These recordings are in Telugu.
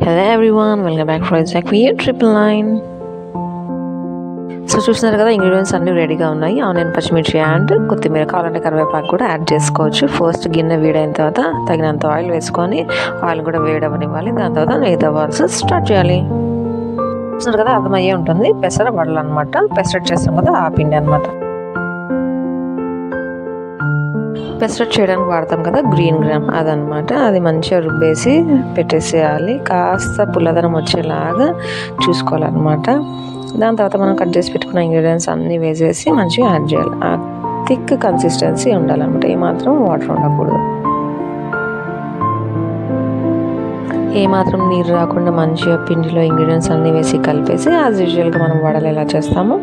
Hello everyone, welcome back for Exact Video 999. So చూస్తున్నారు కదా, ఇంగ్రీడియంట్స్ అన్నీ రెడీగా ఉన్నాయి. ఆనియన్, పచ్చిమిర్చి అండ్ కొత్తిమీర, కావాలంటే కరివేపాకు కూడా యాడ్ చేసుకోవచ్చు. ఫస్ట్ గిన్నె వేడైన తర్వాత తగినంత ఆయిల్ వేసుకొని ఆయిల్ కూడా వేడవనివ్వాలి. దాని తర్వాత మిగతా వర్క్స్ స్టార్ట్ చేయాలి. చూస్తున్నారు కదా, అర్థమయ్యే ఉంటుంది. పెసర వడలు అనమాట. పెసరట్ చేస్తాం కదా, ఆ పిండి అనమాట. పెసరట్ చేయడానికి వాడతాం కదా గ్రీన్ గ్రామ్, అదనమాట. అది మంచిగా రుబ్బేసి పెట్టేసేయాలి. కాస్త పుల్లదనం వచ్చేలాగా చూసుకోవాలన్నమాట. దాని తర్వాత మనం కట్ చేసి పెట్టుకున్న ఇంగ్రీడియంట్స్ అన్నీ వేసేసి మంచిగా యాడ్ చేయాలి. ఆ థిక్ కన్సిస్టెన్సీ ఉండాలన్నమాట. ఏమాత్రం వాటర్ ఉండకూడదు. ఏమాత్రం నీరు రాకుండా మంచిగా పిండిలో ఇంగ్రీడియంట్స్ అన్నీ వేసి కలిపేసి యాజ్ యూజువల్గా మనం వడలు ఎలా చేస్తామో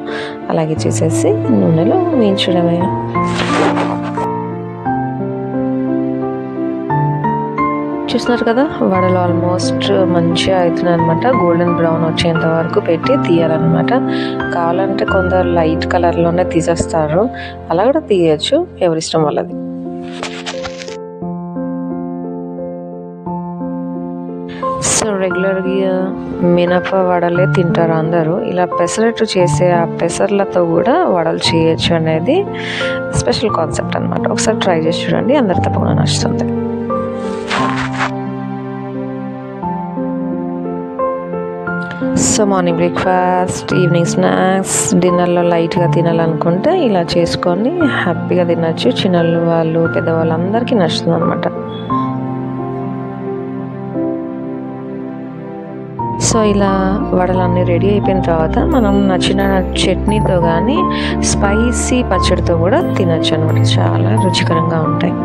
అలాగే చేసేసి నూనెలో వేయించడమే. చూస్తున్నారు కదా, వడలు ఆల్మోస్ట్ మంచిగా అవుతున్నాయి అనమాట. గోల్డెన్ బ్రౌన్ వచ్చేంత వరకు పెట్టి తీయాలన్నమాట. కావాలంటే కొందరు లైట్ కలర్లోనే తీసేస్తారు, అలా కూడా తీయచ్చు, ఎవరిష్టం వాళ్ళది. సో రెగ్యులర్గా మినప వడలే తింటారు అందరూ. ఇలా పెసరట్టు చేసే ఆ పెసర్లతో కూడా వడలు చేయొచ్చు అనేది స్పెషల్ కాన్సెప్ట్ అనమాట. ఒకసారి ట్రై చేసి చూడండి, అందరు తప్పకుండా నచ్చుతుంది. So morning breakfast, evening snacks, డిన్నర్లో లైట్గా తినాలనుకుంటే ఇలా చేసుకొని హ్యాపీగా తినచ్చు. చిన్నలు వాళ్ళు, పెద్దవాళ్ళు అందరికీ నచ్చుతుంది అనమాట. సో ఇలా వడలన్నీ రెడీ అయిపోయిన తర్వాత మనం నచ్చిన చట్నీతో కానీ స్పైసీ పచ్చడితో కూడా తినచ్చు అనమాట. చాలా రుచికరంగా ఉంటాయి.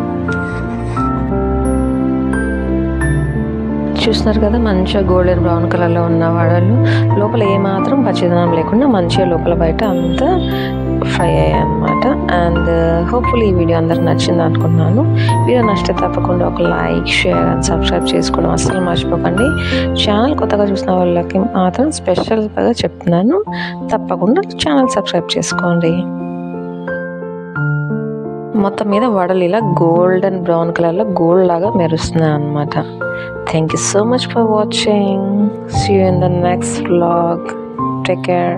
చూస్తున్నారు కదా, మంచిగా గోల్డెన్ బ్రౌన్ కలర్లో ఉన్న వడలు లోపల ఏమాత్రం పచ్చిదనం లేకుండా మంచిగా లోపల బయట అంతా ఫ్రై అయ్యాయి అనమాట. అండ్ హోప్ఫుల్లీ ఈ వీడియో అందరికి నచ్చింది అనుకుంటున్నాను. వీడియో నచ్చితే తప్పకుండా ఒక లైక్, షేర్ అండ్ సబ్స్క్రైబ్ చేసుకోవడం అస్సలు మర్చిపోకండి. ఛానల్ కొత్తగా చూసిన వాళ్ళకి మాత్రం స్పెషల్గా చెప్తున్నాను, తప్పకుండా ఛానల్ సబ్స్క్రైబ్ చేసుకోండి. మొత్తం మీద వడలు ఇలా గోల్డెన్ బ్రౌన్ కలర్లో గోల్డ్ లాగా మెరుస్తున్నాయి అనమాట. Thank you so much for watching. See you in the next vlog. Take care.